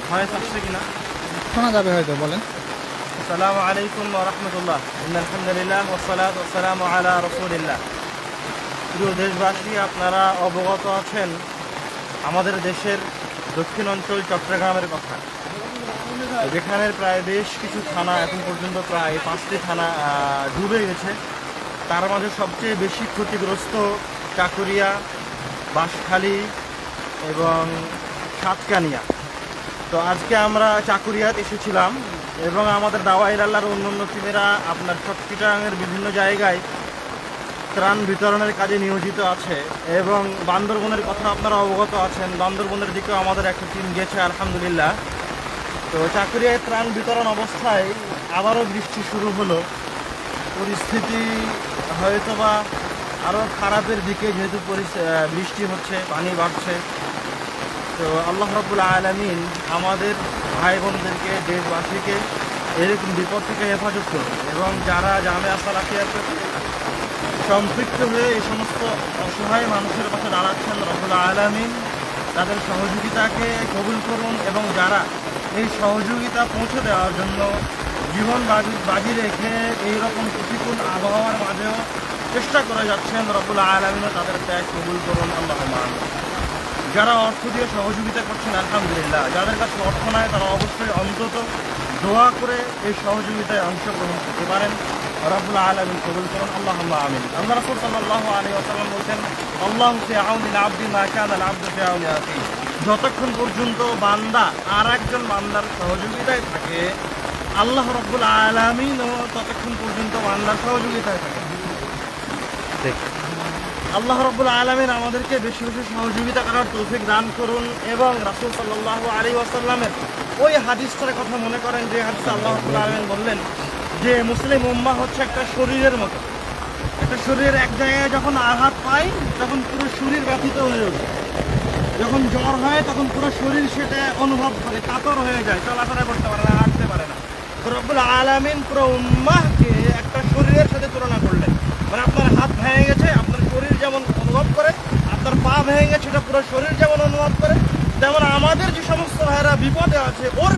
Voice আসছে কিনা? শোনা যাবে হয়তো, বলেন। আসসালামু আলাইকুম ওয়া রাহমাতুল্লাহ। আলহামদুলিল্লাহ ওয়াসসালাতু ওয়াসসালামু আলা রাসূলিল্লাহ। প্রিয় দেশবাসী, আপনারা অবগত আছেন আমাদের দেশের দক্ষিণ অঞ্চল চট্টগ্রামের কথা, যেখানের প্রায় বেশ কিছু থানা, এখন পর্যন্ত প্রায় 5টি থানা ডুবে গেছে। তার মাঝে সবচেয়ে বেশি ক্ষতিগ্রস্ত চাকুরিয়া, বাঁশখালী এবং সাতকানিয়া। তো আজকে আমরা চাকুরিয়াত এসেছিলাম এবং আমাদের দাওয়াইল আল্লাহর অন্য টিমেরা আপনার চট্টগ্রামের বিভিন্ন জায়গায় ত্রাণ বিতরণের কাজে নিয়োজিত আছে এবং বান্দরবনের কথা আপনারা অবগত আছেন। বান্দরবনের দিকেও আমাদের একটা টিম গেছে আলহামদুলিল্লাহ। তো চাকুরিয়ায় ত্রাণ বিতরণ অবস্থায় আবারও বৃষ্টি শুরু হলো। পরিস্থিতি হয়তোবা আরও খারাপের দিকে, যেহেতু বৃষ্টি হচ্ছে, পানি বাড়ছে। তো আল্লাহ রাব্বুল আলামিন আমাদের ভাই বোনদেরকে, দেশবাসীকে এরকম বিপদ থেকে হেফাজত করুন এবং যারা জামিয়া সালাফিয়ার প্রতি সম্পৃক্ত হয়ে এই সমস্ত অসহায় মানুষের পাশে দাঁড়াচ্ছেন, রাব্বুল আলামিন তাদের সহযোগিতাকে কবুল করুন এবং যারা এই সহযোগিতা পৌঁছে দেওয়ার জন্য জীবন বাজি রেখে এইরকম প্রতিকূল আবহাওয়ার মাঝেও চেষ্টা করে যাচ্ছেন, রাব্বুল আলামিনও তাদের ত্যাগ কবুল করুন, আল্লাহুম্মা আমিন। যারা অর্থ দিয়ে সহযোগিতা করছেন আলহামদুলিল্লাহ, যাদের কাছে অর্থ নাই তারা অবশ্যই অন্তত দোয়া করে এই সহযোগিতায় অংশগ্রহণ করতে পারেন। রাব্বুল আলামিন কবুল করুন, আল্লাহুম্মা আমিন। আল্লাহ রাসূল সাল্লাল্লাহু আলাইহি ওয়াসাল্লাম বলেন, আল্লাহু ফি আউনিল আবদি মা কানা আল আবদু ফি আউনি আখিহি। যতক্ষণ পর্যন্ত বান্দা আর একজন বান্দার সহযোগিতায় থাকে, আল্লাহ রাব্বুল আলামিনও ততক্ষণ পর্যন্ত বান্দার সহযোগিতায় থাকে। ঠিক আল্লাহ রাব্বুল আলামিন আমাদেরকে বেশি বেশি সহযোগিতা করার তৌফিক দান করুন এবং রাসূল সাল্লাল্লাহু আলাইহি ওয়াসাল্লামের ওই হাদিসটার কথা মনে করেন, যে হাদিসে আল্লাহ রাব্বুল আলামিন বললেন যে মুসলিম উম্মাহ হচ্ছে একটা শরীরের মতো। একটা শরীরের এক জায়গায় যখন আঘাত পায় তখন পুরো শরীর ব্যথিত হয়ে ওঠে। যখন জ্বর হয় তখন পুরো শরীর সেটা অনুভব করে, কাতর হয়ে যায়, চলাফেরা করতে পারে না, হাঁটতে পারে না। তো রব্বুল আলামিন পুরো উম্মাহকে একটা শরীরের সাথে তুলনা করলেন। মানে আপনার হাত ভেঙে গেছে, আপনার শরীর যেমন অনুভব করে, আপনার পা ভেঙে গেছে, সেটা পুরো শরীর যেমন অনুভব করে, তেমন আমাদের যে সমস্ত ভাইরা বিপদে আছে ওর